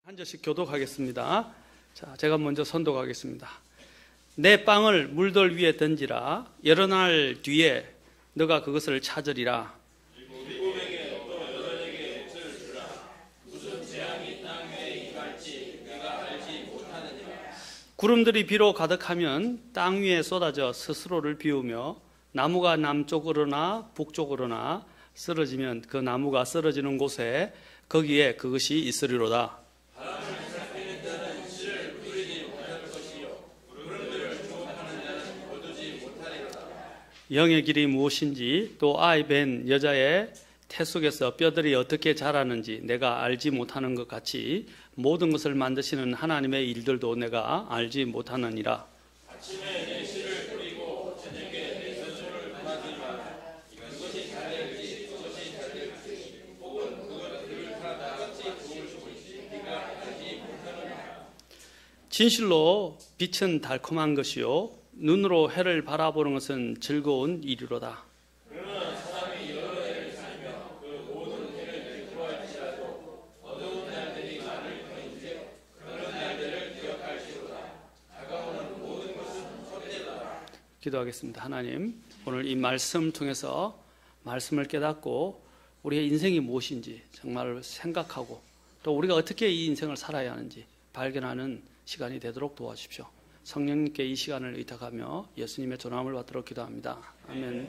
한 절씩 교독하겠습니다. 자, 제가 먼저 선독하겠습니다. 내 빵을 물돌 위에 던지라. 여러 날 뒤에 너가 그것을 찾으리라. 구름들이 비로 가득하면 땅 위에 쏟아져 스스로를 비우며 나무가 남쪽으로나 북쪽으로나 쓰러지면 그 나무가 쓰러지는 곳에 거기에 그것이 있으리로다. 영의 길이 무엇인지 또 아이 뵌 여자의 태 속에서 뼈들이 어떻게 자라는지 내가 알지 못하는 것 같이 모든 것을 만드시는 하나님의 일들도 내가 알지 못하느니라. 아침에 내 씨를 뿌리고 저녁에 내 선수를 받으리라. 이것이 잘 될지 그것이 잘 될지 혹은 그것들을 다 같이 도울 수 있지 네가 알지 못하느니라. 진실로 빛은 달콤한 것이요 눈으로 해를 바라보는 것은 즐거운 일이로다. 그러나 사람이 여러 해를 살며 그 모든 해를 들어할지라도 어두운 날들이 많을 터인데 그런 날들을 기억할지로다. 다가오는 모든 것은 헛되다. 기도하겠습니다. 하나님, 오늘 이 말씀 통해서 말씀을 깨닫고 우리의 인생이 무엇인지 정말 생각하고 또 우리가 어떻게 이 인생을 살아야 하는지 발견하는 시간이 되도록 도와주십시오. 성령님께 이 시간을 의탁하며 예수님의 전함을 받도록 기도합니다. 아멘.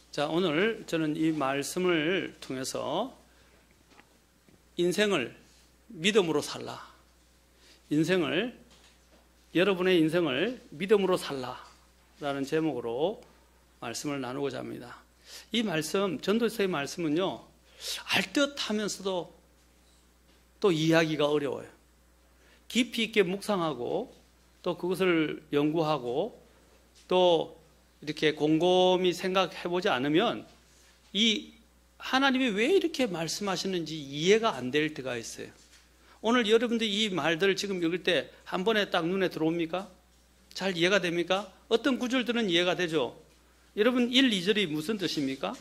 자, 오늘 저는 이 말씀을 통해서 인생을 믿음으로 살라. 여러분의 인생을 믿음으로 살라라는 제목으로 말씀을 나누고자 합니다. 이 말씀, 전도서의 말씀은요, 알듯하면서도 또 이해하기가 어려워요. 깊이 있게 묵상하고 또 그것을 연구하고 또 이렇게 곰곰이 생각해보지 않으면 이 하나님이 왜 이렇게 말씀하시는지 이해가 안 될 때가 있어요. 오늘 여러분들이 이 말들을 지금 읽을 때 한 번에 딱 눈에 들어옵니까? 잘 이해가 됩니까? 어떤 구절들은 이해가 되죠. 여러분 1, 2절이 무슨 뜻입니까?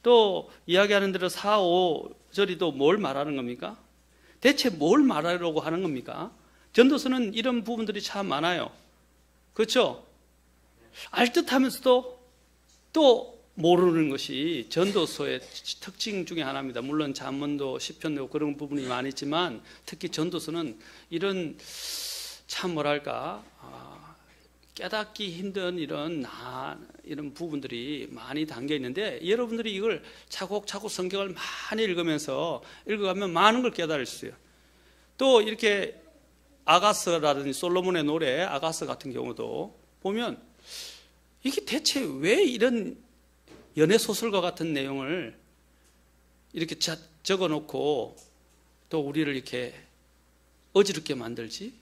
또 이야기하는 대로 4, 5절이 또 뭘 말하는 겁니까? 대체 뭘 말하려고 하는 겁니까? 전도서는 이런 부분들이 참 많아요. 그렇죠? 알듯하면서도 또 모르는 것이 전도서의 특징 중에 하나입니다. 물론 잠언도 시편도 그런 부분이 많이 있지만 특히 전도서는 이런 참 뭐랄까 깨닫기 힘든 이런 부분들이 많이 담겨 있는데 여러분들이 이걸 차곡차곡 성경을 많이 읽어가면 많은 걸 깨달을 수 있어요. 또 이렇게 아가서라든지 솔로몬의 노래 아가서 같은 경우도 보면 이게 대체 왜 이런 연애소설과 같은 내용을 이렇게 적어놓고 또 우리를 이렇게 어지럽게 만들지?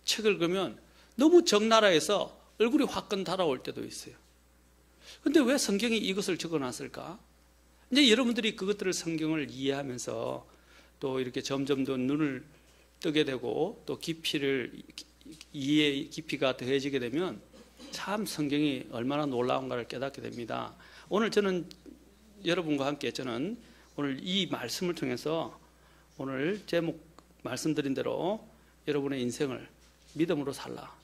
책을 읽으면 너무 적나라해서 얼굴이 화끈 달아올 때도 있어요. 그런데 왜 성경이 이것을 적어놨을까? 이제 여러분들이 그것들을 성경을 이해하면서 또 이렇게 점점 더 눈을 뜨게 되고 또 이해의 깊이가 더해지게 되면 참 성경이 얼마나 놀라운가를 깨닫게 됩니다. 오늘 저는 여러분과 함께 오늘 이 말씀을 통해서 오늘 제목 말씀드린 대로 여러분의 인생을 믿음으로 살라.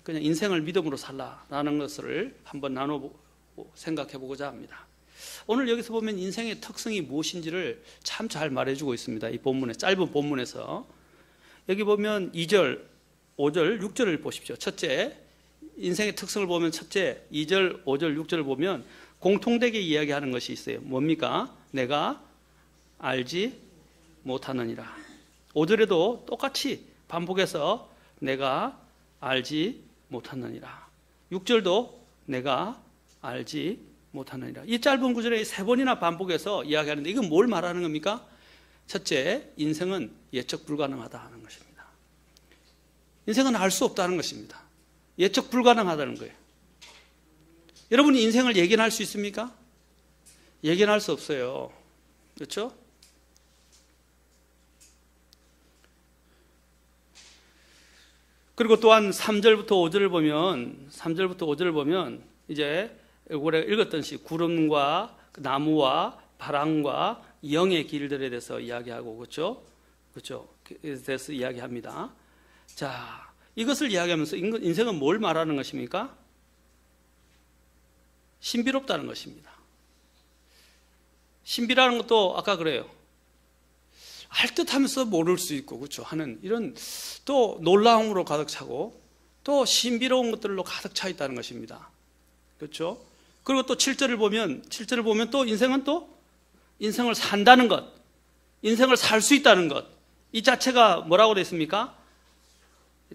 그냥 인생을 믿음으로 살라라는 것을 한번 생각해 보고자 합니다. 오늘 여기서 보면 인생의 특성이 무엇인지를 참 잘 말해주고 있습니다. 이 본문에, 짧은 본문에서. 여기 보면 2절, 5절, 6절을 보십시오. 첫째, 인생의 특성을 보면 첫째, 2절, 5절, 6절을 보면 공통되게 이야기하는 것이 있어요. 뭡니까? 내가 알지 못하느니라. 5절에도 똑같이 반복해서 내가 알지 못하느니라. 6절도 내가 알지 못하느니라. 이 짧은 구절에 3번이나 반복해서 이야기하는데 이건 뭘 말하는 겁니까? 첫째, 인생은 예측 불가능하다 하는 것입니다. 인생은 알 수 없다는 것입니다. 예측 불가능하다는 거예요. 여러분이 인생을 예견할 수 있습니까? 예견할 수 없어요. 그렇죠? 그리고 또한 3절부터 5절을 보면 이제 올해 읽었던 시 구름과 나무와 바람과 영의 길들에 대해서 이야기하고, 그렇죠? 그렇죠? 그에 대해서 이야기합니다. 자, 이것을 이야기하면서 인생은 뭘 말하는 것입니까? 신비롭다는 것입니다. 신비라는 것도 아까 그래요. 알 듯하면서 모를 수 있고, 그렇죠? 하는 이런 또 놀라움으로 가득 차고 또 신비로운 것들로 가득 차 있다는 것입니다. 그렇죠? 그리고 또 7절을 보면 또 인생을 산다는 것, 인생을 살 수 있다는 것, 이 자체가 뭐라고 되어 있습니까?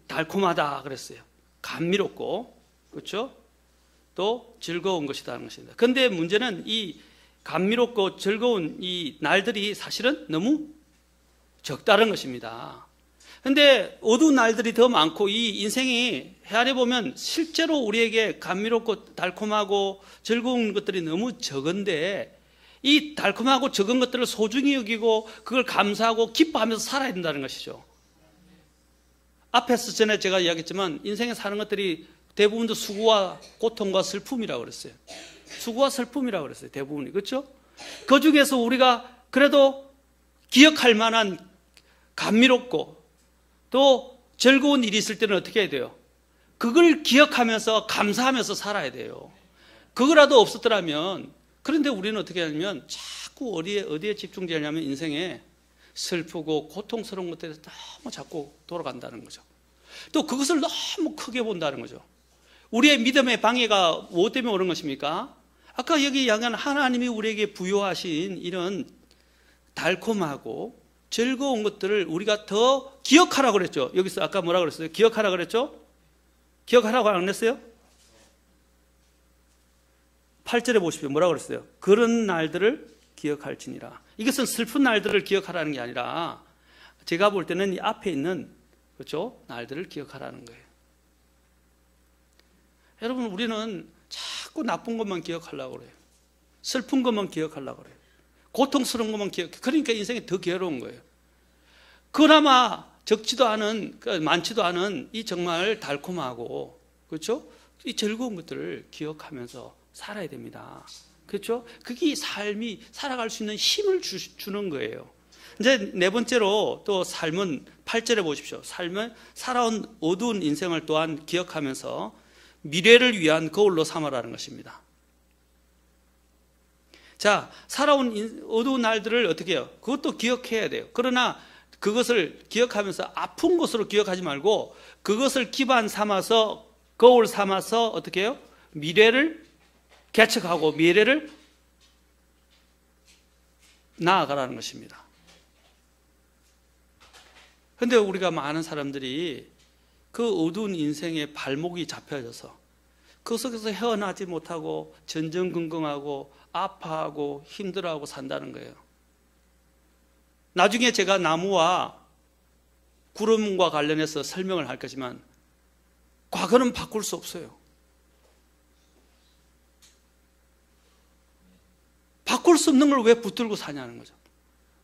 달콤하다 그랬어요. 감미롭고, 그렇죠? 또 즐거운 것이라는 것입니다. 그런데 문제는 이 감미롭고 즐거운 이 날들이 사실은 너무 적다는 것입니다. 그런데 어두운 날들이 더 많고 이 인생이 헤아려 보면 실제로 우리에게 감미롭고 달콤하고 즐거운 것들이 너무 적은데 이 달콤하고 적은 것들을 소중히 여기고 그걸 감사하고 기뻐하면서 살아야 된다는 것이죠. 앞에서 전에 제가 이야기했지만 인생에 사는 것들이 대부분도 수고와 고통과 슬픔이라고 그랬어요. 수고와 슬픔이라고 그랬어요. 대부분이. 그렇죠? 그 중에서 우리가 그래도 기억할 만한 감미롭고 또 즐거운 일이 있을 때는 어떻게 해야 돼요? 그걸 기억하면서 감사하면서 살아야 돼요. 그거라도 없었더라면, 그런데 우리는 어떻게 하냐면 자꾸 어디에 집중되냐면 인생에 슬프고 고통스러운 것들에 너무 자꾸 돌아간다는 거죠. 또 그것을 너무 크게 본다는 거죠. 우리의 믿음의 방해가 무엇 때문에 오는 것입니까? 아까 여기 이야기한 하나님이 우리에게 부여하신 이런 달콤하고 즐거운 것들을 우리가 더 기억하라고 그랬죠. 여기서 아까 뭐라고 그랬어요? 기억하라고 그랬죠? 기억하라고 안 했어요? 8절에 보십시오. 뭐라고 그랬어요? 그런 날들을 기억할지니라. 이것은 슬픈 날들을 기억하라는 게 아니라 제가 볼 때는 이 앞에 있는, 그렇죠? 날들을 기억하라는 거예요. 여러분, 우리는 자꾸 나쁜 것만 기억하려고 그래요. 슬픈 것만 기억하려고 그래요. 고통스러운 것만 그러니까 인생이 더 괴로운 거예요. 그나마 적지도 않은, 많지도 않은 이 정말 달콤하고, 그렇죠? 이 즐거운 것들을 기억하면서 살아야 됩니다. 그렇죠? 그게 삶이 살아갈 수 있는 힘을 주는 거예요. 이제 네 번째로 또 삶은 8절에 보십시오. 삶은 살아온 어두운 인생을 또한 기억하면서 미래를 위한 거울로 삼아라는 것입니다. 자, 살아온 어두운 날들을 어떻게 해요? 그것도 기억해야 돼요. 그러나 그것을 기억하면서 아픈 것으로 기억하지 말고 그것을 기반 삼아서, 거울 삼아서 어떻게 해요? 미래를 개척하고 미래를 나아가라는 것입니다. 그런데 우리가 많은 사람들이 그 어두운 인생의 발목이 잡혀져서 그 속에서 헤어나지 못하고 전전긍긍하고 아파하고 힘들어하고 산다는 거예요. 나중에 제가 나무와 구름과 관련해서 설명을 할 거지만 과거는 바꿀 수 없어요. 바꿀 수 없는 걸 왜 붙들고 사냐는 거죠.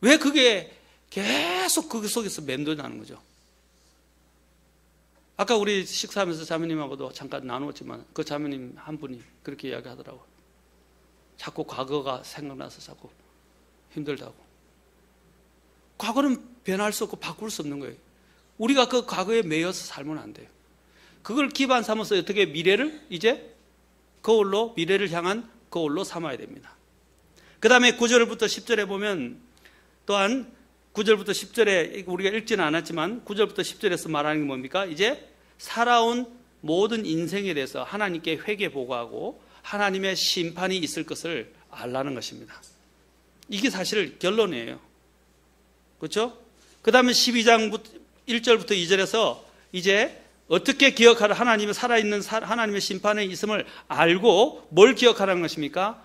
왜 그게 계속 그 속에서 맴돌다는 거죠. 아까 우리 식사하면서 자매님하고도 잠깐 나누었지만 그 자매님 한 분이 그렇게 이야기하더라고요. 자꾸 과거가 생각나서 자꾸 힘들다고. 과거는 변할 수 없고 바꿀 수 없는 거예요. 우리가 그 과거에 매여서 살면 안 돼요. 그걸 기반 삼아서 어떻게 미래를 이제 거울로, 미래를 향한 거울로 삼아야 됩니다. 그 다음에 9절부터 10절에 보면 또한 9절부터 10절에 우리가 읽지는 않았지만 9절부터 10절에서 말하는 게 뭡니까? 이제 살아온 모든 인생에 대해서 하나님께 회개 보고하고 하나님의 심판이 있을 것을 알라는 것입니다. 이게 사실 결론이에요. 그렇죠? 그 다음에 12장 1절부터 2절에서 이제 어떻게 기억하라, 하나님의 살아있는 하나님의 심판에 있음을 알고 뭘 기억하라는 것입니까?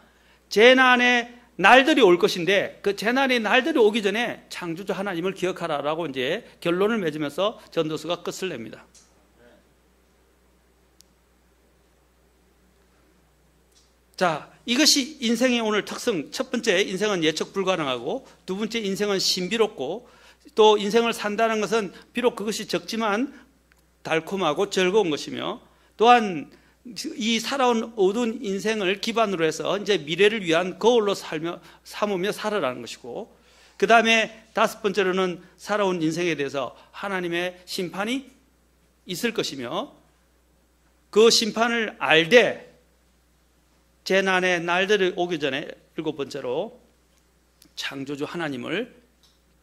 재난의 날들이 올 것인데 그 재난의 날들이 오기 전에 창조주 하나님을 기억하라라고 이제 결론을 맺으면서 전도서가 끝을 냅니다. 자, 이것이 인생의 오늘 특성. 첫 번째, 인생은 예측 불가능하고, 두 번째, 인생은 신비롭고, 또 인생을 산다는 것은 비록 그것이 적지만 달콤하고 즐거운 것이며, 또한 이 살아온 어두운 인생을 기반으로 해서 이제 미래를 위한 거울로 삼으며 살아라는 것이고, 그 다음에 다섯 번째로는 살아온 인생에 대해서 하나님의 심판이 있을 것이며, 그 심판을 알되 재난의 날들이 오기 전에 일곱 번째로 창조주 하나님을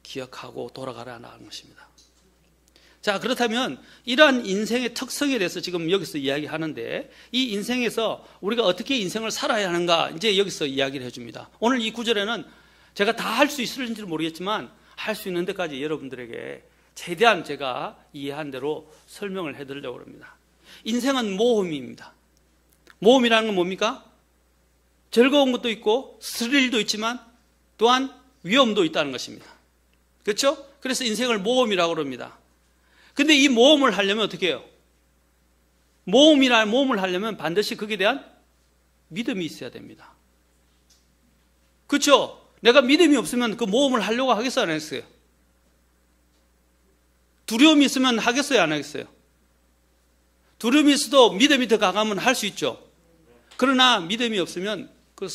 기억하고 돌아가라는 것입니다. 자, 그렇다면 이러한 인생의 특성에 대해서 지금 여기서 이야기하는데, 이 인생에서 우리가 어떻게 인생을 살아야 하는가 이제 여기서 이야기를 해줍니다. 오늘 이 구절에는 제가 다 할 수 있을지 모르겠지만 할 수 있는 데까지 여러분들에게 최대한 제가 이해한 대로 설명을 해드리려고 합니다. 인생은 모험입니다. 모험이라는 건 뭡니까? 즐거운 것도 있고 스릴도 있지만 또한 위험도 있다는 것입니다. 그렇죠? 그래서 인생을 모험이라고 합니다. 근데 이 모험을 하려면 어떻게 해요? 모험을 하려면 반드시 거기에 대한 믿음이 있어야 됩니다. 그렇죠? 내가 믿음이 없으면 그 모험을 하려고 하겠어요, 안 하겠어요? 두려움이 있으면 하겠어요, 안 하겠어요? 두려움이 있어도 믿음이 더 강하면 할 수 있죠. 그러나 믿음이 없으면 그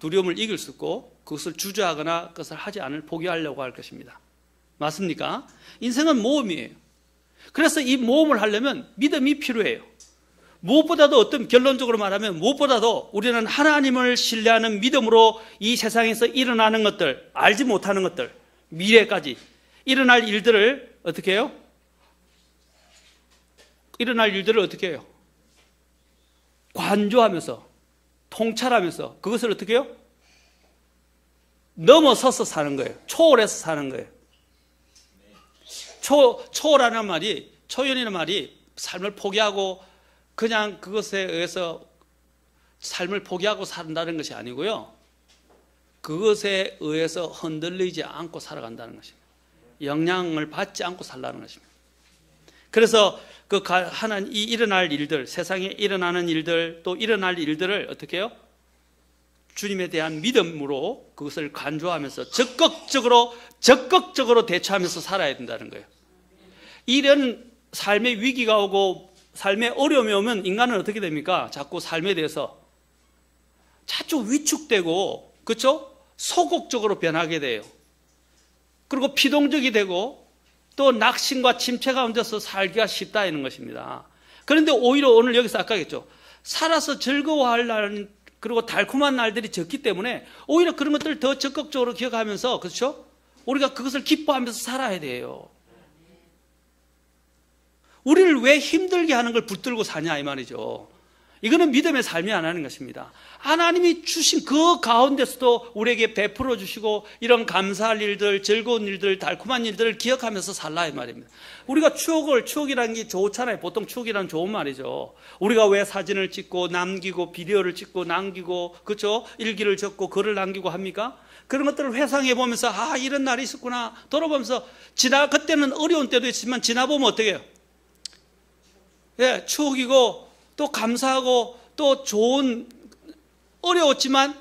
두려움을 이길 수 없고 그것을 주저하거나 그것을 하지 않을 포기하려고 할 것입니다. 맞습니까? 인생은 모험이에요. 그래서 이 모험을 하려면 믿음이 필요해요. 무엇보다도 어떤 결론적으로 말하면 무엇보다도 우리는 하나님을 신뢰하는 믿음으로 이 세상에서 일어나는 것들, 알지 못하는 것들, 미래까지 일어날 일들을 어떻게 해요? 일어날 일들을 어떻게 해요? 관조하면서, 통찰하면서 그것을 어떻게 해요? 넘어서서 사는 거예요. 초월해서 사는 거예요. 초월하는 말이, 초연이라는 말이 삶을 포기하고 그냥 그것에 의해서 삶을 포기하고 산다는 것이 아니고요. 그것에 의해서 흔들리지 않고 살아간다는 것입니다. 영향을 받지 않고 살라는 것입니다. 그래서 이 일어날 일들, 세상에 일어나는 일들, 또 일어날 일들을 어떻게 해요? 주님에 대한 믿음으로 그것을 간주하면서 적극적으로 대처하면서 살아야 된다는 거예요. 이런 삶의 위기가 오고 삶의 어려움이 오면 인간은 어떻게 됩니까? 자꾸 삶에 대해서 자꾸 위축되고, 그렇죠? 소극적으로 변하게 돼요. 그리고 피동적이 되고 또 낙심과 침체 가운데서 살기가 쉽다 이런 것입니다. 그런데 오히려 오늘 여기서 아까 했죠. 살아서 즐거워할 날, 그리고 달콤한 날들이 적기 때문에 오히려 그런 것들을 더 적극적으로 기억하면서, 그렇죠? 우리가 그것을 기뻐하면서 살아야 돼요. 우리를 왜 힘들게 하는 걸 붙들고 사냐 이 말이죠. 이거는 믿음의 삶이 아니라는 것입니다. 하나님이 주신 그 가운데서도 우리에게 베풀어 주시고 이런 감사할 일들, 즐거운 일들, 달콤한 일들을 기억하면서 살라 이 말입니다. 우리가 추억이라는 게 좋잖아요. 보통 추억이라는 좋은 말이죠. 우리가 왜 사진을 찍고 남기고 비디오를 찍고 남기고, 그렇죠? 일기를 적고 글을 남기고 합니까? 그런 것들을 회상해 보면서 이런 날이 있었구나 돌아보면서 그때는 어려운 때도 있지만 지나보면 어떻게 해요? 예, 추억이고 또 감사하고 또 어려웠지만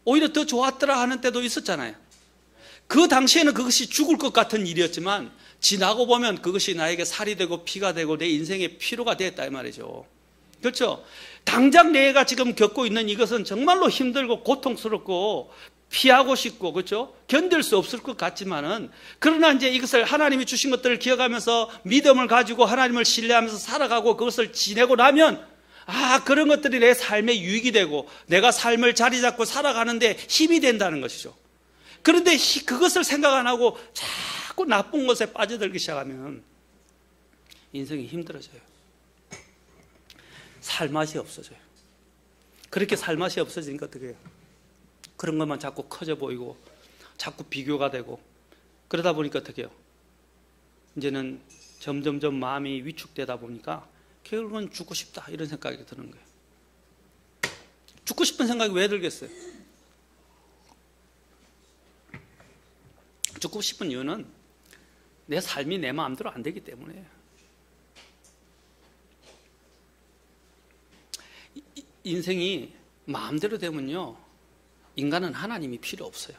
오히려 더 좋았더라 하는 때도 있었잖아요. 그 당시에는 그것이 죽을 것 같은 일이었지만 지나고 보면 그것이 나에게 살이 되고 피가 되고 내 인생의 피로가 됐다 이 말이죠. 그렇죠? 당장 내가 지금 겪고 있는 이것은 정말로 힘들고 고통스럽고 피하고 싶고, 그렇죠? 견딜 수 없을 것 같지만은, 그러나 이제 이것을 하나님이 주신 것들을 기억하면서 믿음을 가지고 하나님을 신뢰하면서 살아가고 그것을 지내고 나면 그런 것들이 내 삶에 유익이 되고 내가 삶을 자리 잡고 살아가는데 힘이 된다는 것이죠. 그런데 그것을 생각 안 하고 자꾸 나쁜 것에 빠져들기 시작하면 인생이 힘들어져요. 살맛이 없어져요. 그렇게 살맛이 없어지니까 어떻게 해요? 그런 것만 자꾸 커져 보이고 자꾸 비교가 되고 그러다 보니까 어떻게 해요? 이제는 점점점 마음이 위축되다 보니까 결국은 죽고 싶다 이런 생각이 드는 거예요. 죽고 싶은 생각이 왜 들겠어요? 죽고 싶은 이유는 내 삶이 내 마음대로 안 되기 때문에. 인생이 마음대로 되면요, 인간은 하나님이 필요 없어요.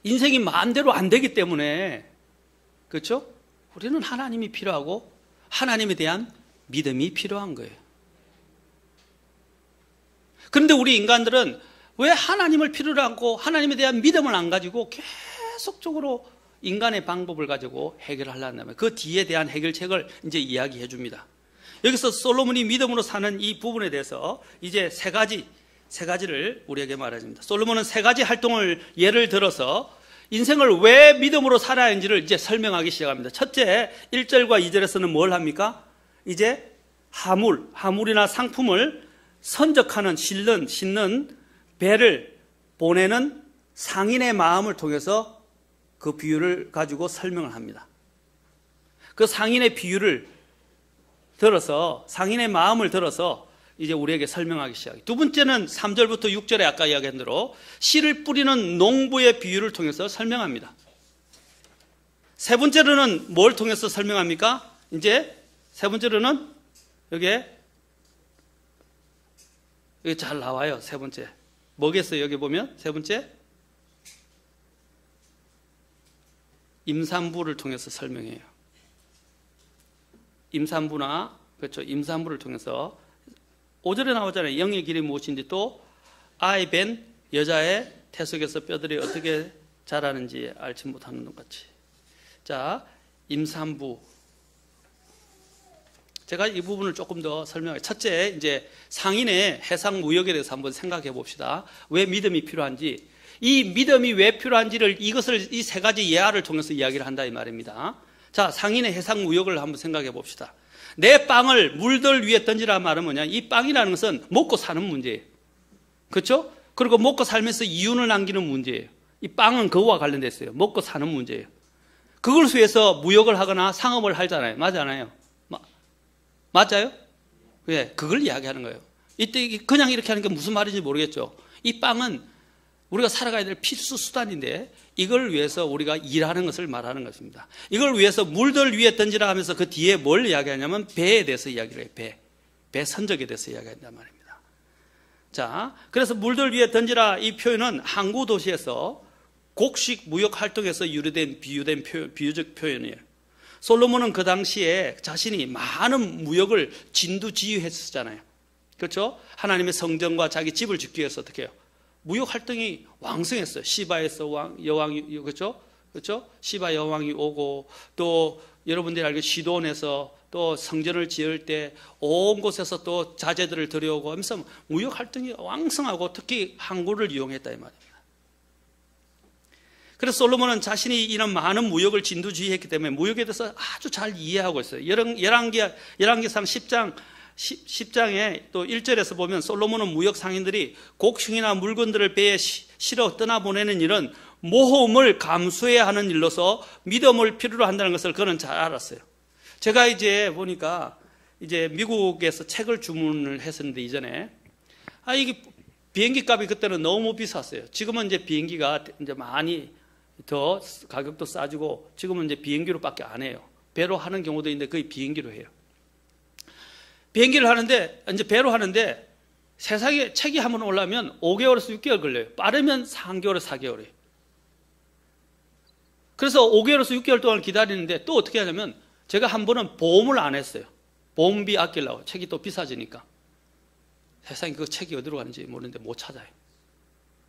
인생이 마음대로 안 되기 때문에, 그렇죠? 우리는 하나님이 필요하고 하나님에 대한 믿음이 필요한 거예요. 그런데 우리 인간들은 왜 하나님을 필요로 하고 하나님에 대한 믿음을 안 가지고 계속적으로 인간의 방법을 가지고 해결하려면 그 뒤에 대한 해결책을 이제 이야기해 줍니다. 여기서 솔로몬이 믿음으로 사는 이 부분에 대해서 이제 세 가지를 우리에게 말해줍니다. 솔로몬은 세 가지 활동을 예를 들어서 인생을 왜 믿음으로 살아야 하는지를 이제 설명하기 시작합니다. 첫째, 1절과 2절에서는 뭘 합니까? 이제 하물이나 상품을 선적하는, 싣는 배를 보내는 상인의 마음을 통해서 그 비유를 가지고 설명을 합니다. 그 상인의 비유를 들어서, 상인의 마음을 들어서 이제 우리에게 설명하기 시작해요. 두 번째는 3절부터 6절에 아까 이야기한 대로 씨를 뿌리는 농부의 비유를 통해서 설명합니다. 세 번째로는 뭘 통해서 설명합니까? 이제 세 번째로는 여기 잘 나와요. 세 번째. 뭐겠어요? 여기 보면 세 번째. 임산부를 통해서 설명해요. 임산부를 통해서 5절에 나오잖아요. 영의 길이 무엇인지, 또 아이 벤 여자의 태속에서 뼈들이 어떻게 자라는지 알지 못하는 것 같이. 자, 임산부. 제가 이 부분을 조금 더 설명해요. 첫째, 이제 상인의 해상 무역에 대해서 한번 생각해 봅시다. 왜 믿음이 필요한지, 이 믿음이 왜 필요한지를 이것을 이 세 가지 예화를 통해서 이야기를 한다 이 말입니다. 자, 상인의 해상 무역을 한번 생각해 봅시다. 내 빵을 물들 위에 던지라 말은 뭐냐? 이 빵이라는 것은 먹고 사는 문제예요. 그렇죠? 그리고 먹고 살면서 이윤을 남기는 문제예요. 이 빵은 그거와 관련됐어요. 먹고 사는 문제예요. 그걸 위해서 무역을 하거나 상업을 하잖아요. 맞잖아요. 맞아요? 예, 그걸 이야기하는 거예요. 이때 그냥 이렇게 하는 게 무슨 말인지 모르겠죠. 이 빵은 우리가 살아가야 될 필수 수단인데 이걸 위해서 우리가 일하는 것을 말하는 것입니다. 이걸 위해서 물들 위에 던지라 하면서 그 뒤에 뭘 이야기하냐면 배에 대해서 이야기를 해요. 배 선적에 대해서 이야기한단 말입니다. 자, 그래서 물들 위에 던지라 이 표현은 항구 도시에서 곡식 무역 활동에서 유래된 비유적 표현이에요. 솔로몬은 그 당시에 자신이 많은 무역을 진두지휘했었잖아요. 그렇죠? 하나님의 성전과 자기 집을 짓기 위해서 어떻게 해요? 무역 활동이 왕성했어요. 시바에서 여왕이, 그렇죠? 시바 여왕이 오고, 또 여러분들이 알고 시돈에서 또 성전을 지을 때 온 곳에서 또 자재들을 들여오고 하면서 무역 활동이 왕성하고 특히 항구를 이용했다 이 말입니다. 그래서 솔로몬은 자신이 이런 많은 무역을 진두지휘했기 때문에 무역에 대해서 아주 잘 이해하고 있어요. 열왕기상 10장에 또 1절에서 보면 솔로몬은 무역 상인들이 곡식이나 물건들을 배에 실어 떠나보내는 일은 모험을 감수해야 하는 일로서 믿음을 필요로 한다는 것을 그는 잘 알았어요. 제가 이제 보니까 이제 미국에서 책을 주문을 했었는데 이전에 이게 비행기 값이 그때는 너무 비쌌어요. 지금은 이제 비행기가 이제 많이 더 가격도 싸지고 지금은 이제 비행기로밖에 안 해요. 배로 하는 경우도 있는데 거의 비행기로 해요. 비행기를 하는데 이제 배로 하는데 세상에 책이 한번 올라오면 5개월에서 6개월 걸려요. 빠르면 3개월에서 4개월이에요. 그래서 5개월에서 6개월 동안 기다리는데 또 어떻게 하냐면 제가 한 번은 보험을 안 했어요. 보험비 아끼려고. 책이 또 비싸지니까. 세상에 그 책이 어디로 가는지 모르는데 못 찾아요.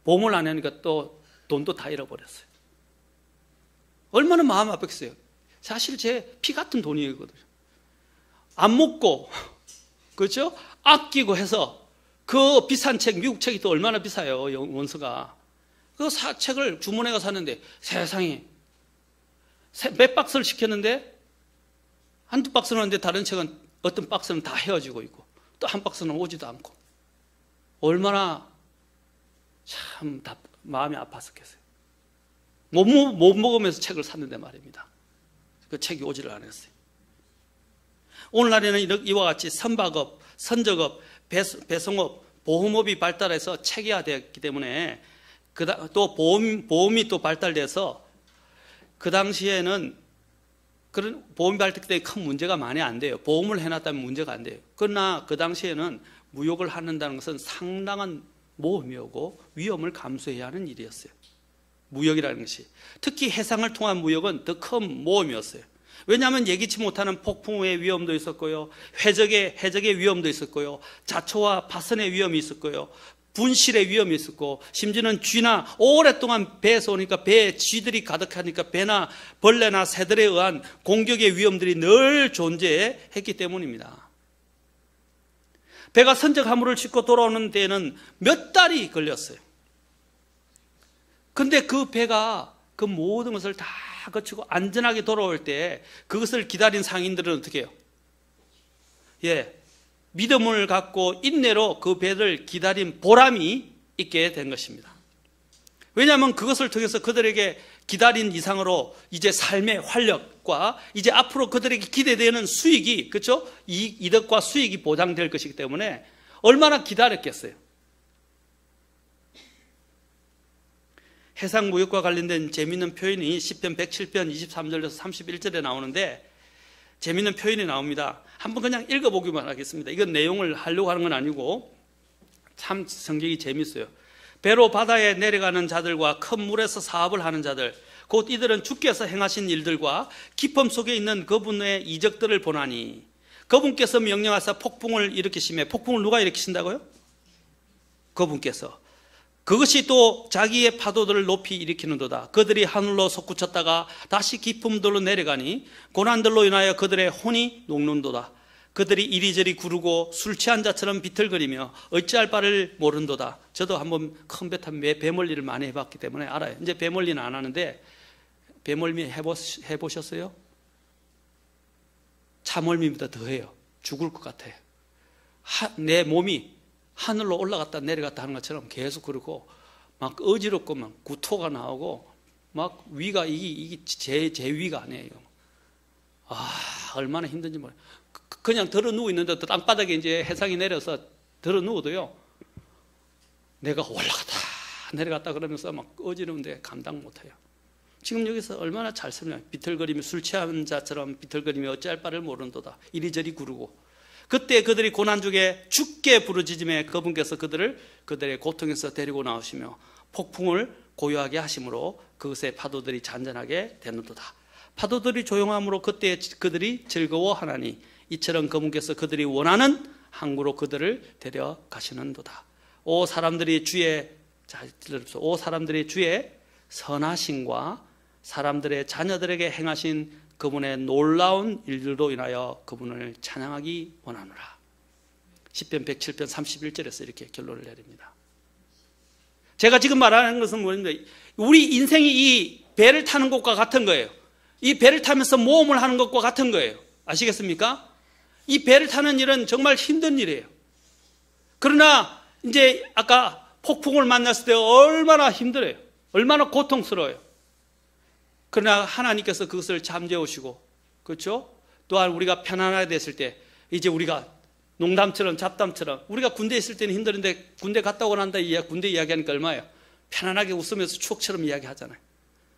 보험을 안 하니까 또 돈도 다 잃어버렸어요. 얼마나 마음 아팠겠어요. 사실 제 피 같은 돈이거든요. 안 먹고 그렇죠? 아끼고 해서 그 비싼 책, 미국 책이 또 얼마나 비싸요, 원서가. 그 책을 주문해가 샀는데 세상에 몇 박스를 시켰는데 한두 박스는 하는데 다른 책은 어떤 박스는 다 헤어지고 있고 또 한 박스는 오지도 않고 얼마나 참 마음이 아팠었겠어요. 못 먹으면서 책을 샀는데 말입니다. 그 책이 오지를 않았어요. 오늘날에는 이와 같이 선박업, 선적업, 배송업, 보험업이 발달해서 체계화되었기 때문에 또 보험이 또 발달돼서 그 당시에는 그런 보험이 발달했기 때문에 큰 문제가 많이 안 돼요. 보험을 해놨다면 문제가 안 돼요. 그러나 그 당시에는 무역을 한다는 것은 상당한 모험이었고 위험을 감수해야 하는 일이었어요. 무역이라는 것이. 특히 해상을 통한 무역은 더 큰 모험이었어요. 왜냐하면 예기치 못하는 폭풍의 위험도 있었고요, 해적의 위험도 있었고요, 자초와 파선의 위험이 있었고요, 분실의 위험이 있었고, 심지어는 쥐나 오랫동안 배에서 오니까 배에 쥐들이 가득하니까 배나 벌레나 새들에 의한 공격의 위험들이 늘 존재했기 때문입니다. 배가 선적 화물을 싣고 돌아오는 데에는 몇 달이 걸렸어요. 근데 그 배가 그 모든 것을 다 거치고 안전하게 돌아올 때 그것을 기다린 상인들은 어떻게 해요? 믿음을 갖고 인내로 그 배를 기다린 보람이 있게 된 것입니다. 왜냐하면 그것을 통해서 그들에게 기다린 이상으로 이제 삶의 활력과 이제 앞으로 그들에게 기대되는 수익이, 그렇죠? 이득과 수익이 보장될 것이기 때문에 얼마나 기다렸겠어요. 해상무역과 관련된 재미있는 표현이 시편 107편 23절에서 31절에 나오는데 재미있는 표현이 나옵니다. 한번 그냥 읽어보기만 하겠습니다. 이건 내용을 하려고 하는 건 아니고 참 성경이 재미있어요. 배로 바다에 내려가는 자들과 큰 물에서 사업을 하는 자들, 곧 이들은 주께서 행하신 일들과 기쁨 속에 있는 그분의 이적들을 보나니, 그분께서 명령하사 폭풍을 일으키시며, 폭풍을 누가 일으키신다고요? 그분께서. 그것이 또 자기의 파도들을 높이 일으키는도다. 그들이 하늘로 솟구쳤다가 다시 깊음들로 내려가니 고난들로 인하여 그들의 혼이 녹는도다. 그들이 이리저리 구르고 술 취한 자처럼 비틀거리며 어찌할 바를 모른도다. 저도 한번 큰 배 타면 배멀리를 많이 해봤기 때문에 알아요. 이제 배멀리는 안 하는데, 배멀미 해보셨어요? 차멀미보다 더해요. 죽을 것 같아요. 내 몸이 하늘로 올라갔다 내려갔다 하는 것처럼 계속 그러고 막 어지럽고 막 구토가 나오고 막 위가 이게 제 위가 아니에요. 얼마나 힘든지 몰라요. 그냥 들어 누워 있는데 땅바닥에 이제 해상이 내려서 들어 누워도요, 내가 올라갔다 내려갔다 그러면서 막 어지러운데 감당 못해요. 지금 여기서 얼마나 잘 설명해요. 비틀거리며 술 취한 자처럼 비틀거리며 어찌할 바를 모른도다. 이리저리 구르고. 그때 그들이 고난 중에 죽게 부르짖음에 그분께서 그들의 고통에서 데리고 나오시며 폭풍을 고요하게 하심으로 그것의 파도들이 잔잔하게 되는도다. 파도들이 조용함으로 그때 그들이 즐거워하나니 이처럼 그분께서 그들이 원하는 항구로 그들을 데려가시는도다. 오 사람들이 주의 선하심과 사람들의 자녀들에게 행하신 그분의 놀라운 일들로 인하여 그분을 찬양하기 원하노라. 시편 107편 31절에서 이렇게 결론을 내립니다. 제가 지금 말하는 것은 뭐냐면, 우리 인생이 이 배를 타는 것과 같은 거예요. 이 배를 타면서 모험을 하는 것과 같은 거예요. 아시겠습니까? 이 배를 타는 일은 정말 힘든 일이에요. 그러나 이제 아까 폭풍을 만났을 때 얼마나 힘들어요. 얼마나 고통스러워요. 그러나 하나님께서 그것을 잠재우시고, 그렇죠? 또한 우리가 편안하게 됐을 때, 이제 우리가 농담처럼 잡담처럼, 우리가 군대에 있을 때는 힘들었는데 군대 갔다 오고 난 다음에 군대 이야기하니까 얼마예요? 편안하게 웃으면서 추억처럼 이야기하잖아요.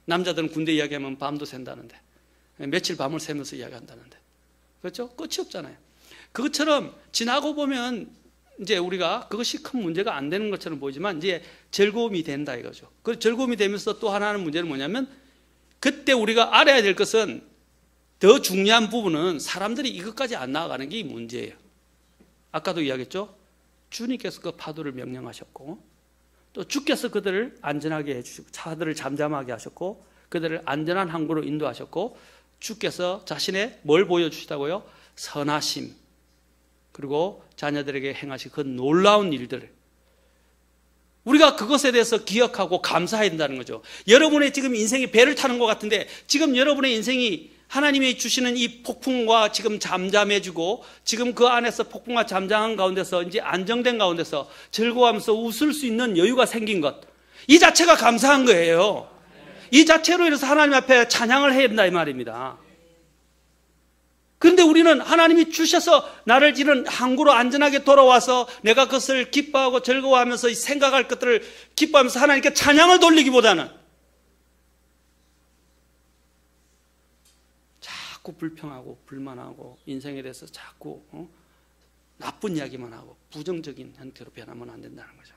남자들은 군대 이야기하면 밤도 샌다는데, 며칠 밤을 새면서 이야기한다는데, 그렇죠? 끝이 없잖아요. 그것처럼 지나고 보면 이제 우리가 그것이 큰 문제가 안 되는 것처럼 보이지만 이제 즐거움이 된다 이거죠. 그 즐거움이 되면서 또 하나는 문제는 뭐냐면, 그때 우리가 알아야 될 것은, 더 중요한 부분은 사람들이 이것까지 안 나아가는 게 문제예요. 아까도 이야기했죠? 주님께서 그 파도를 명령하셨고, 또 주께서 그들을 안전하게 해주시고, 차들을 잠잠하게 하셨고, 그들을 안전한 항구로 인도하셨고, 주께서 자신의 뭘 보여주시다고요? 선하심, 그리고 자녀들에게 행하신 그 놀라운 일들, 우리가 그것에 대해서 기억하고 감사해야 된다는 거죠. 여러분의 지금 인생이 배를 타는 것 같은데, 지금 여러분의 인생이 하나님이 주시는 이 폭풍과 지금 잠잠해지고, 지금 그 안에서 폭풍과 잠잠한 가운데서 이제 안정된 가운데서 즐거워하면서 웃을 수 있는 여유가 생긴 것, 이 자체가 감사한 거예요. 이 자체로 인해서 하나님 앞에 찬양을 해야 된다 이 말입니다. 그런데 우리는 하나님이 주셔서 나를 이런 항구로 안전하게 돌아와서 내가 그것을 기뻐하고 즐거워하면서 생각할 것들을 기뻐하면서 하나님께 찬양을 돌리기보다는 자꾸 불평하고 불만하고 인생에 대해서 자꾸 나쁜 이야기만 하고 부정적인 형태로 변하면 안 된다는 거죠.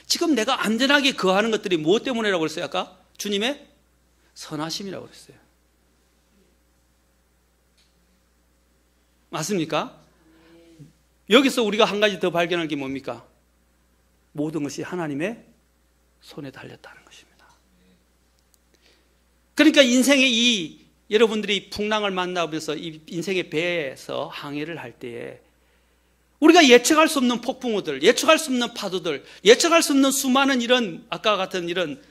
지금 내가 안전하게 거하는 것들이 무엇 때문이라고 그랬어요? 아까 주님의 선하심이라고 그랬어요. 맞습니까? 여기서 우리가 한 가지 더 발견할 게 뭡니까? 모든 것이 하나님의 손에 달렸다는 것입니다. 그러니까 인생의 여러분들이 풍랑을 만나면서 이 인생의 배에서 항해를 할 때에 우리가 예측할 수 없는 폭풍우들, 예측할 수 없는 파도들, 예측할 수 없는 수많은 이런 아까 같은 이런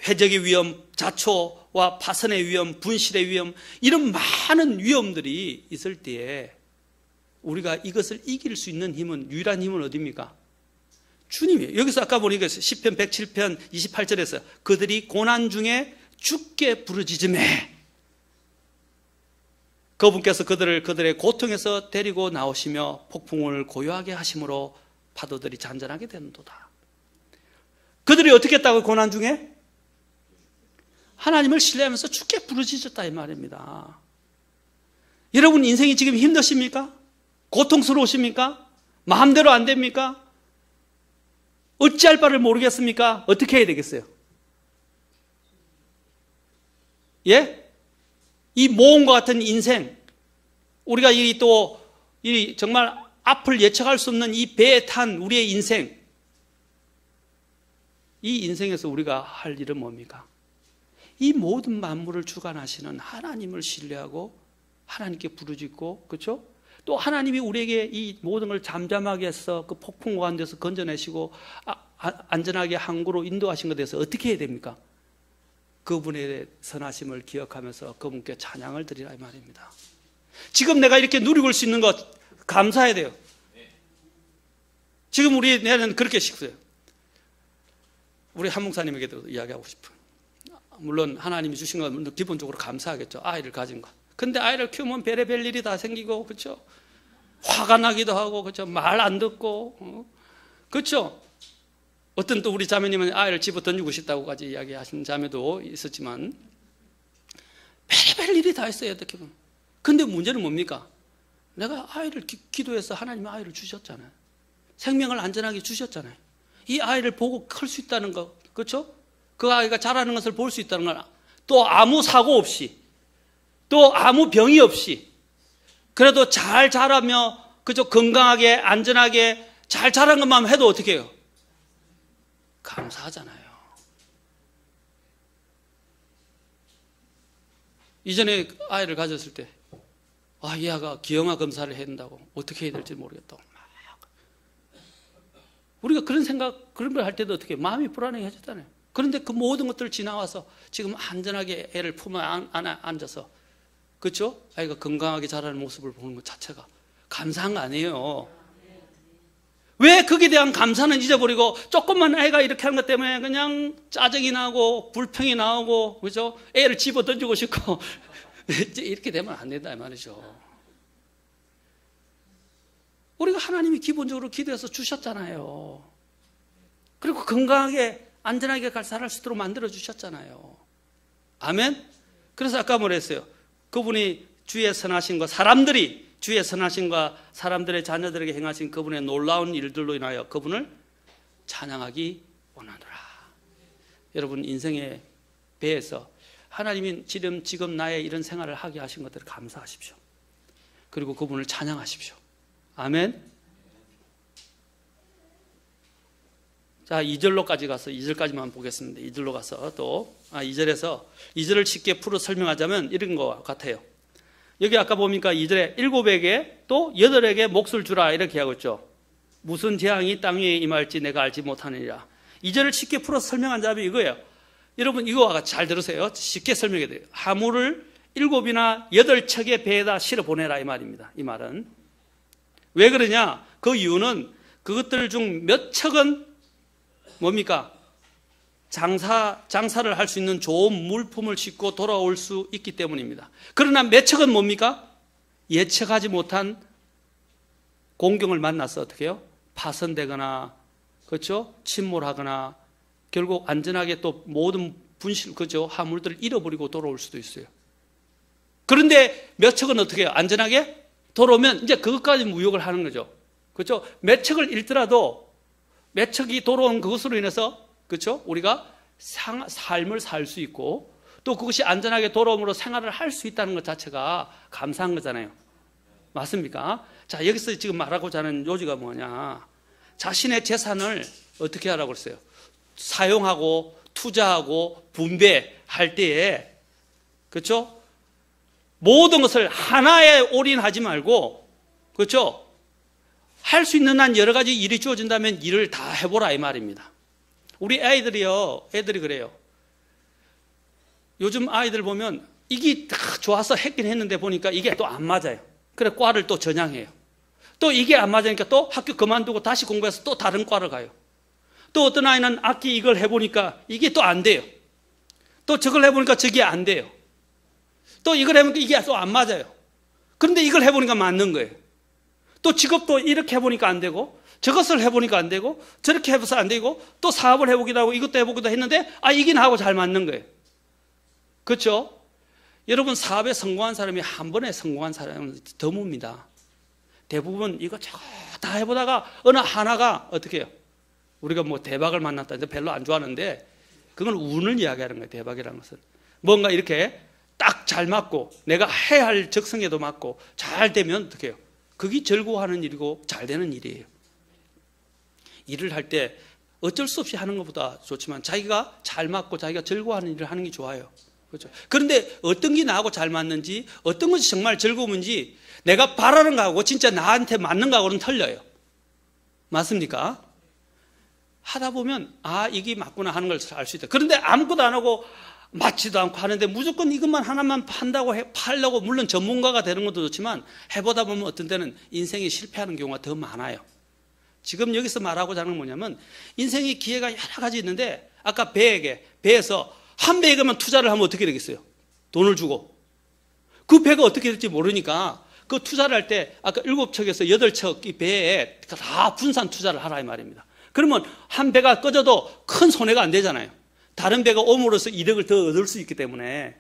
회적의 위험, 자초와 파선의 위험, 분실의 위험, 이런 많은 위험들이 있을 때에 우리가 이것을 이길 수 있는 힘은, 유일한 힘은 어디입니까? 주님이에요. 여기서 아까 보니까 시편 107편 28절에서 그들이 고난 중에 주께 부르짖으매 그분께서 그들의 고통에서 데리고 나오시며 폭풍을 고요하게 하심으로 파도들이 잔잔하게 되는도다. 그들이 어떻게 했다고 고난 중에? 하나님을 신뢰하면서 주께 부르짖었다 이 말입니다. 여러분 인생이 지금 힘드십니까? 고통스러우십니까? 마음대로 안 됩니까? 어찌할 바를 모르겠습니까? 어떻게 해야 되겠어요? 예? 이 모험과 같은 인생, 우리가 정말 앞을 예측할 수 없는 이 배에 탄 우리의 인생, 이 인생에서 우리가 할 일은 뭡니까? 이 모든 만물을 주관하시는 하나님을 신뢰하고 하나님께 부르짖고, 그렇죠? 또 하나님이 우리에게 이 모든 걸 잠잠하게 해서 그 폭풍 가운데서 건져내시고 안전하게 항구로 인도하신 것에 대해서 어떻게 해야 됩니까? 그분의 선하심을 기억하면서 그분께 찬양을 드리라 이 말입니다. 지금 내가 이렇게 누리고 수 있는 것 감사해야 돼요. 지금 내는 그렇게 싶어요. 우리 한 목사님에게도 이야기하고 싶어요. 물론 하나님이 주신 건 기본적으로 감사하겠죠. 아이를 가진 것. 근데 아이를 키우면 별의별 일이 다 생기고, 그렇죠? 화가 나기도 하고, 그렇죠? 말 안 듣고, 그렇죠? 어떤 또 우리 자매님은 아이를 집어 던지고 싶다고까지 이야기하신 자매도 있었지만 별의별 일이 다 있어요, 어떻게 보면. 근데 문제는 뭡니까? 내가 아이를 기도해서 하나님이 아이를 주셨잖아요. 생명을 안전하게 주셨잖아요. 이 아이를 보고 클 수 있다는 거, 그렇죠? 그 아이가 자라는 것을 볼 수 있다는 건 또 아무 사고 없이, 또 아무 병이 없이, 그래도 잘 자라며, 그죠? 건강하게, 안전하게 잘 자란 것만 해도 어떻게 해요? 감사하잖아요. 이전에 아이를 가졌을 때, 이 아가 기형아 검사를 해야 된다고, 어떻게 해야 될지 모르겠다고. 우리가 그런 걸 할 때도 어떻게 해요? 마음이 불안해졌잖아요. 그런데 그 모든 것들을 지나와서 지금 안전하게 애를 품에 앉아서, 그렇죠? 아이가 건강하게 자라는 모습을 보는 것 자체가 감사한 거 아니에요. 왜 거기에 대한 감사는 잊어버리고 조금만 애가 이렇게 하는 것 때문에 그냥 짜증이 나고 불평이 나오고, 그죠? 애를 집어 던지고 싶고 이렇게 되면 안 된다 이 말이죠. 우리가 하나님이 기본적으로 기도해서 주셨잖아요. 그리고 건강하게 안전하게 살아갈 수 있도록 만들어 주셨잖아요. 아멘? 그래서 아까 뭐라 했어요? 그분이 주의 선하심과 사람들이 주의 선하심과 사람들의 자녀들에게 행하신 그분의 놀라운 일들로 인하여 그분을 찬양하기 원하노라. 여러분 인생의 배에서 하나님이 지금 나의 이런 생활을 하게 하신 것들을 감사하십시오. 그리고 그분을 찬양하십시오. 아멘. 자, 2절로까지 가서 2절까지만 보겠습니다. 2절로 가서 또 2절에서 2절을 쉽게 풀어 설명하자면 이런 것 같아요. 여기 아까 보니까 2절에 7에게 또 8에게 몫을 주라 이렇게 하고 있죠. 무슨 재앙이 땅 위에 임할지 내가 알지 못하느니라. 2절을 쉽게 풀어서 설명한다면 이거예요. 여러분 이거와 잘 들으세요. 쉽게 설명해야 돼요. 하물을 7이나 8척의 배에다 실어 보내라 이 말입니다. 이 말은 왜 그러냐? 그 이유는 그것들 중 몇 척은 뭡니까? 장사를 할 수 있는 좋은 물품을 싣고 돌아올 수 있기 때문입니다. 그러나 몇 척은 뭡니까? 예측하지 못한 공경을 만나서 어떻게 해요? 파손되거나, 그렇죠? 침몰하거나, 결국 안전하게 또 모든 분실, 그죠? 화물들을 잃어버리고 돌아올 수도 있어요. 그런데 몇 척은 어떻게 해요? 안전하게 돌아오면 이제 그것까지 무역을 하는 거죠. 그렇죠? 몇 척을 잃더라도 몇 척이 돌아온 그것으로 인해서, 그렇죠? 우리가 삶을 살 수 있고 또 그것이 안전하게 돌아옴으로 생활을 할 수 있다는 것 자체가 감사한 거잖아요. 맞습니까? 자, 여기서 지금 말하고자 하는 요지가 뭐냐. 자신의 재산을 어떻게 하라고 그랬어요? 사용하고 투자하고 분배할 때에, 그렇죠? 모든 것을 하나에 올인하지 말고, 그렇죠? 할 수 있는 한 여러 가지 일이 주어진다면 일을 다 해보라 이 말입니다. 우리 애들이 그래요. 요즘 아이들 보면 이게 딱 좋아서 했긴 했는데 보니까 이게 또 안 맞아요. 그래 과를 또 전향해요. 또 이게 안 맞으니까 또 학교 그만두고 다시 공부해서 또 다른 과를 가요. 또 어떤 아이는 악기 이걸 해보니까 이게 또 안 돼요. 또 저걸 해보니까 저게 안 돼요. 또 이걸 해보니까 이게 또 안 맞아요. 그런데 이걸 해보니까 맞는 거예요. 또 직업도 이렇게 해보니까 안 되고, 저것을 해보니까 안 되고, 저렇게 해봐서 안 되고, 또 사업을 해보기도 하고 이것도 해보기도 했는데 이게 나하고 잘 맞는 거예요. 그렇죠? 여러분, 사업에 성공한 사람이 한 번에 성공한 사람은 드뭅니다. 대부분 이거 저거 다 해보다가 어느 하나가 어떻게 해요? 우리가 뭐 대박을 만났다. 별로 안 좋아하는데 그건 운을 이야기하는 거예요. 대박이라는 것은. 뭔가 이렇게 딱 잘 맞고 내가 해야 할 적성에도 맞고 잘 되면 어떻게 해요? 그게 즐거워하는 일이고 잘 되는 일이에요. 일을 할 때 어쩔 수 없이 하는 것보다 좋지만 자기가 잘 맞고 자기가 즐거워하는 일을 하는 게 좋아요. 그렇죠? 그런데 어떤 게 나하고 잘 맞는지, 어떤 것이 정말 즐거운지 내가 바라는 거하고 진짜 나한테 맞는 거하고는 틀려요. 맞습니까? 하다 보면 이게 맞구나 하는 걸 알 수 있다. 그런데 아무것도 안 하고 맞지도 않고 하는데 무조건 이것만 하나만 팔려고 물론 전문가가 되는 것도 좋지만 해보다 보면 어떤 때는 인생이 실패하는 경우가 더 많아요. 지금 여기서 말하고자 하는 건 뭐냐면 인생의 기회가 여러 가지 있는데 아까 배에서 한 배에만 투자를 하면 어떻게 되겠어요? 돈을 주고 그 배가 어떻게 될지 모르니까 그 투자를 할 때 아까 7척에서 8척 이 배에 다 분산 투자를 하라 이 말입니다. 그러면 한 배가 꺼져도 큰 손해가 안 되잖아요. 다른 배가 옴으로써 이득을 더 얻을 수 있기 때문에.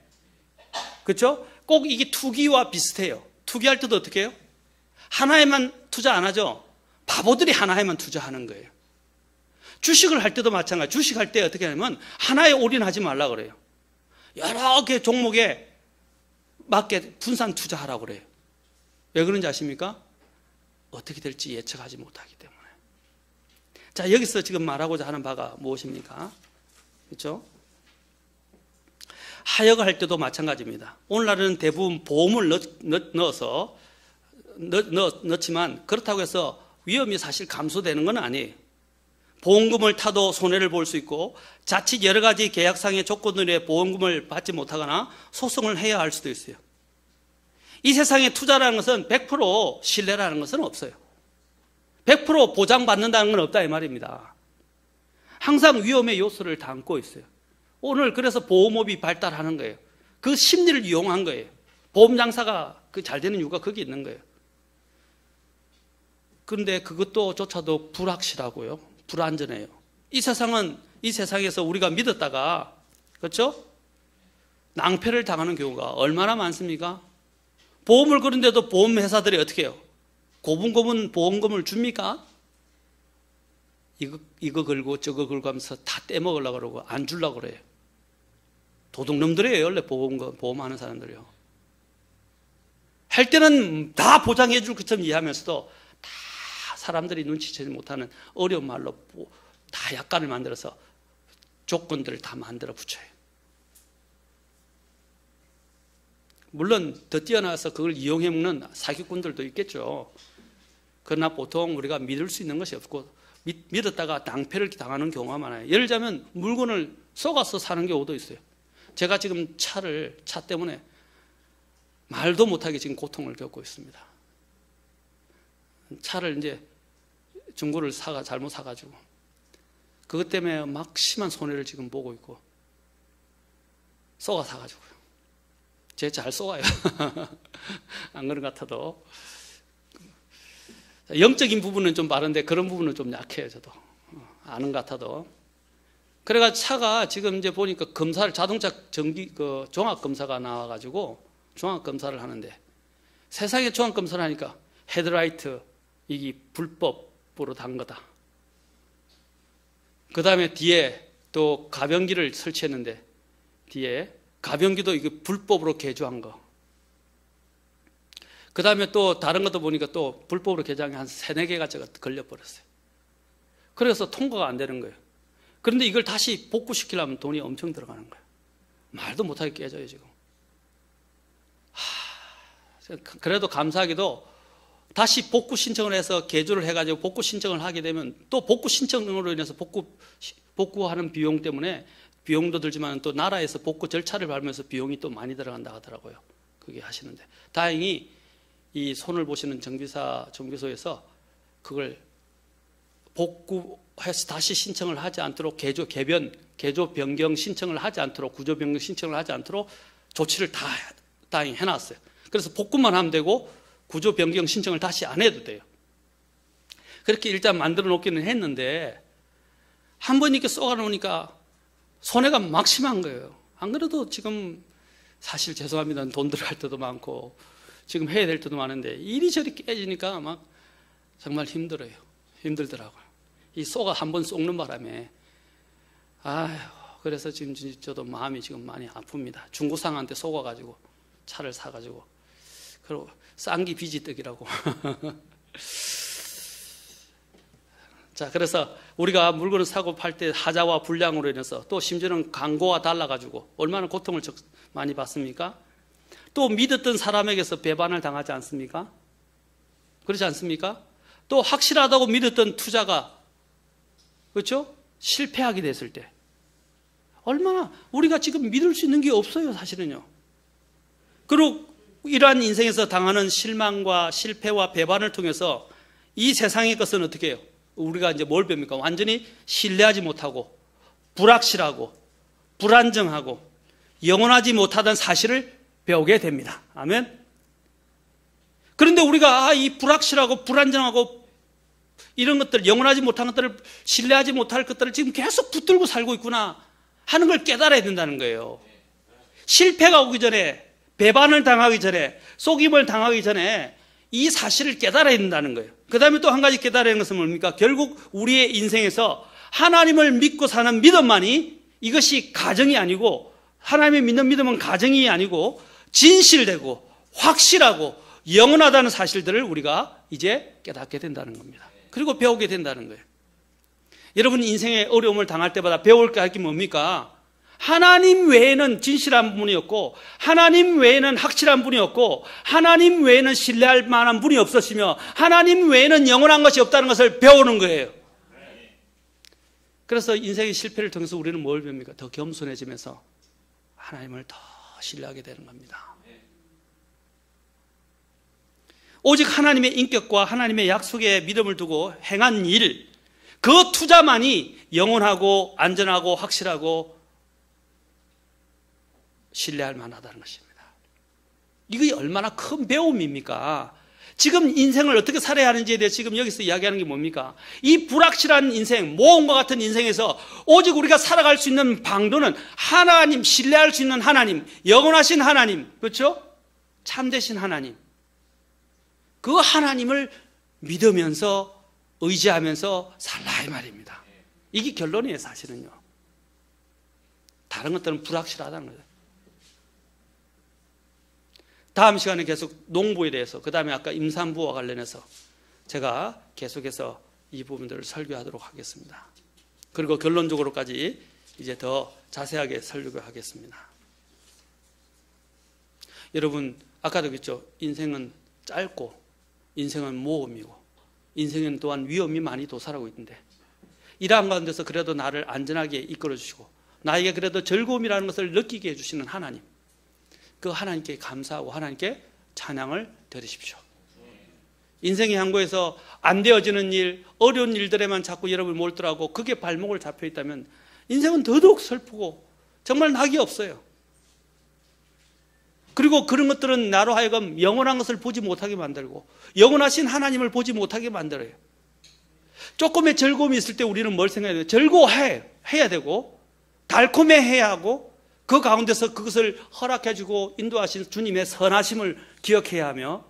그렇죠? 꼭 이게 투기와 비슷해요. 투기할 때도 어떻게 해요? 하나에만 투자 안 하죠. 바보들이 하나에만 투자하는 거예요. 주식을 할 때도 마찬가지. 주식할 때 어떻게 하냐면 하나에 올인하지 말라 그래요. 여러 개 종목에 맞게 분산 투자하라고 그래요. 왜 그런지 아십니까? 어떻게 될지 예측하지 못하기 때문에. 자, 여기서 지금 말하고자 하는 바가 무엇입니까? 그렇죠? 하역을 할 때도 마찬가지입니다. 오늘날은 대부분 보험을 넣지만 그렇다고 해서 위험이 사실 감소되는 건 아니에요. 보험금을 타도 손해를 볼 수 있고 자칫 여러 가지 계약상의 조건들에 보험금을 받지 못하거나 소송을 해야 할 수도 있어요. 이 세상에 투자라는 것은 100% 신뢰라는 것은 없어요. 100% 보장받는다는 건 없다 이 말입니다. 항상 위험의 요소를 담고 있어요. 오늘 그래서 보험업이 발달하는 거예요. 그 심리를 이용한 거예요. 보험 장사가 잘 되는 이유가 거기 있는 거예요. 그런데 그것조차도 불확실하고요. 불안전해요. 이 세상에서 우리가 믿었다가, 그렇죠? 낭패를 당하는 경우가 얼마나 많습니까? 보험을 그런데도 보험회사들이 어떻게 해요? 고분고분 보험금을 줍니까? 이거 걸고 저거 걸고 하면서 다 떼먹으려고 그러고 안 주려고 그래요. 도둑놈들이에요. 원래 보험하는 사람들이요. 할 때는 다 보장해 줄 것처럼 이해하면서도 다 사람들이 눈치채지 못하는 어려운 말로 다 약관을 만들어서 조건들을 다 만들어 붙여요. 물론 더 뛰어나서 그걸 이용해 먹는 사기꾼들도 있겠죠. 그러나 보통 우리가 믿을 수 있는 것이 없고 믿었다가 낭패를 당하는 경우가 많아요. 예를 들자면 물건을 쏘가서 사는 경우도 있어요. 제가 지금 차 때문에 말도 못하게 지금 고통을 겪고 있습니다. 차를 이제 중고를 잘못 사가지고 그것 때문에 막 심한 손해를 지금 보고 있고 쏘가 사가지고요. 제 잘 쏘아요. 안 그런 것 같아도 영적인 부분은 좀 바른데 그런 부분은 좀 약해요. 저도 아는 것 같아도. 그래가 차가 지금 이제 보니까 자동차 종합 검사가 나와가지고 종합 검사를 하는데 세상에 종합 검사를 하니까 헤드라이트 이게 불법으로 단 거다. 그 다음에 뒤에 또 가변기를 설치했는데 뒤에 가변기도 이게 불법으로 개조한 거. 그 그 다음에 또 다른 것도 보니까 또 불법으로 개장이 한 3-4개가 걸려버렸어요. 그래서 통과가 안 되는 거예요. 그런데 이걸 다시 복구시키려면 돈이 엄청 들어가는 거예요. 말도 못하게 깨져요, 지금. 그래도 감사하게도 다시 복구 신청을 해서 개조를 해가지고 복구 신청을 하게 되면 또 복구 신청으로 인해서 복구하는 비용 때문에 비용도 들지만 또 나라에서 복구 절차를 밟으면서 비용이 또 많이 들어간다 하더라고요. 그게 하시는데. 다행히 이 손을 보시는 정비소에서 그걸 복구해서 다시 신청을 하지 않도록 개조 변경 신청을 하지 않도록 구조 변경 신청을 하지 않도록 조치를 다 다행히 해놨어요. 그래서 복구만 하면 되고 구조 변경 신청을 다시 안 해도 돼요. 그렇게 일단 만들어 놓기는 했는데 한 번 이렇게 쏘아 놓으니까 손해가 막심한 거예요. 안 그래도 지금 사실 죄송합니다. 돈 들어갈 때도 많고 지금 해야 될 때도 많은데 이리저리 깨지니까 막 정말 힘들어요. 힘들더라고요. 이 쏘가 한 번 쏘는 바람에 그래서 지금 저도 마음이 지금 많이 아픕니다. 중고상한테 속아가지고 차를 사가지고 그리고 쌍기 비지떡이라고. 자, 그래서 우리가 물건을 사고 팔 때 하자와 불량으로 인해서 또 심지어는 강고와 달라가지고 얼마나 고통을 많이 받습니까? 또 믿었던 사람에게서 배반을 당하지 않습니까? 그렇지 않습니까? 또 확실하다고 믿었던 투자가 그렇죠? 실패하게 됐을 때 얼마나 우리가 지금 믿을 수 있는 게 없어요, 사실은요. 그리고 이러한 인생에서 당하는 실망과 실패와 배반을 통해서 이 세상의 것은 어떻게 해요? 우리가 이제 뭘 배웁니까? 완전히 신뢰하지 못하고 불확실하고 불안정하고 영원하지 못하다는 사실을 배우게 됩니다. 아멘. 그런데 우리가 이 불확실하고 불안정하고 이런 것들, 영원하지 못한 것들을 신뢰하지 못할 것들을 지금 계속 붙들고 살고 있구나 하는 걸 깨달아야 된다는 거예요. 실패가 오기 전에, 배반을 당하기 전에, 속임을 당하기 전에 이 사실을 깨달아야 된다는 거예요. 그 다음에 또 한 가지 깨달아야 하는 것은 뭡니까? 결국 우리의 인생에서 하나님을 믿고 사는 믿음만이 이것이 가정이 아니고, 하나님을 믿는 믿음은 가정이 아니고 진실되고 확실하고 영원하다는 사실들을 우리가 이제 깨닫게 된다는 겁니다. 그리고 배우게 된다는 거예요. 여러분 인생의 어려움을 당할 때마다 배울 게 뭡니까? 하나님 외에는 진실한 분이 없고 하나님 외에는 확실한 분이 없고 하나님 외에는 신뢰할 만한 분이 없으시며 하나님 외에는 영원한 것이 없다는 것을 배우는 거예요. 그래서 인생의 실패를 통해서 우리는 뭘 배웁니까? 더 겸손해지면서 하나님을 더 신뢰하게 되는 겁니다. 오직 하나님의 인격과 하나님의 약속에 믿음을 두고 행한 일, 그 투자만이 영원하고 안전하고 확실하고 신뢰할 만하다는 것입니다. 이게 얼마나 큰 배움입니까? 지금 인생을 어떻게 살아야 하는지에 대해 지금 여기서 이야기하는 게 뭡니까? 이 불확실한 인생, 모험과 같은 인생에서 오직 우리가 살아갈 수 있는 방도는 하나님, 신뢰할 수 있는 하나님, 영원하신 하나님, 그렇죠? 참되신 하나님. 그 하나님을 믿으면서 의지하면서 살라 이 말입니다. 이게 결론이에요, 사실은요. 다른 것들은 불확실하다는 거예요. 다음 시간에 계속 농부에 대해서, 그 다음에 아까 임산부와 관련해서 제가 계속해서 이 부분들을 설교하도록 하겠습니다. 그리고 결론적으로까지 이제 더 자세하게 설교하겠습니다. 여러분, 아까도 그랬죠. 인생은 짧고 인생은 모험이고 인생은 또한 위험이 많이 도사하고 있는데 이러한 가운데서 그래도 나를 안전하게 이끌어 주시고 나에게 그래도 즐거움이라는 것을 느끼게 해주시는 하나님, 그 하나님께 감사하고 하나님께 찬양을 드리십시오. 인생의 항구에서 안 되어지는 일, 어려운 일들에만 자꾸 여러분이 몰두하고 그게 발목을 잡혀 있다면 인생은 더더욱 슬프고 정말 낙이 없어요. 그리고 그런 것들은 나로 하여금 영원한 것을 보지 못하게 만들고 영원하신 하나님을 보지 못하게 만들어요. 조금의 즐거움이 있을 때 우리는 뭘 생각해야 돼요? 즐거워해야 되고 달콤해해야 하고 그 가운데서 그것을 허락해주고 인도하신 주님의 선하심을 기억해야 하며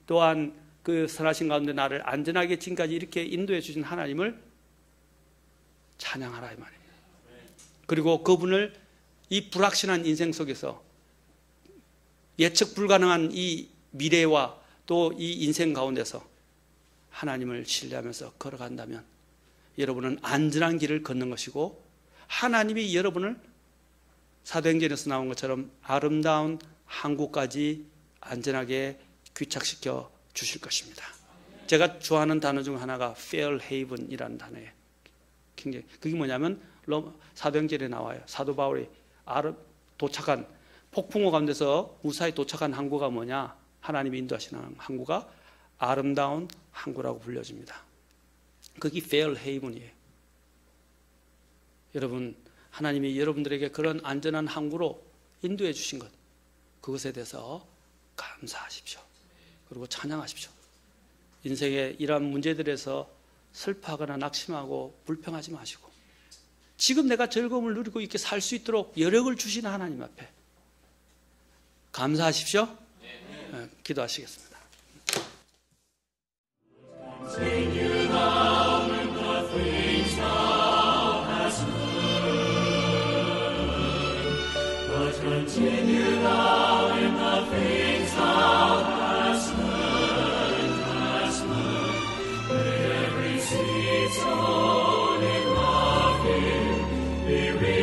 또한 그 선하신 가운데 나를 안전하게 지금까지 이렇게 인도해 주신 하나님을 찬양하라 이 말입니다. 그리고 그분을 이 불확실한 인생 속에서 예측 불가능한 이 미래와 또 이 인생 가운데서 하나님을 신뢰하면서 걸어간다면 여러분은 안전한 길을 걷는 것이고 하나님이 여러분을 사도행전에서 나온 것처럼 아름다운 항구까지 안전하게 귀착시켜 주실 것입니다. 제가 좋아하는 단어 중 하나가 fair haven이라는 단어예요. 굉장히 그게 뭐냐면 사도행전에 나와요. 사도 바울이 도착한 폭풍우 가운데서 무사히 도착한 항구가 뭐냐? 하나님이 인도하시는 항구가 아름다운 항구라고 불려집니다. 그게 fair haven이에요. 여러분, 하나님이 여러분들에게 그런 안전한 항구로 인도해 주신 것, 그것에 대해서 감사하십시오. 그리고 찬양하십시오. 인생의 이러한 문제들에서 슬퍼하거나 낙심하고 불평하지 마시고 지금 내가 즐거움을 누리고 이렇게 살 수 있도록 여력을 주시는 하나님 앞에 감사하십시오. 네, 기도하시겠습니다. Continue thou in the things thou hast learned, every seed sown in love be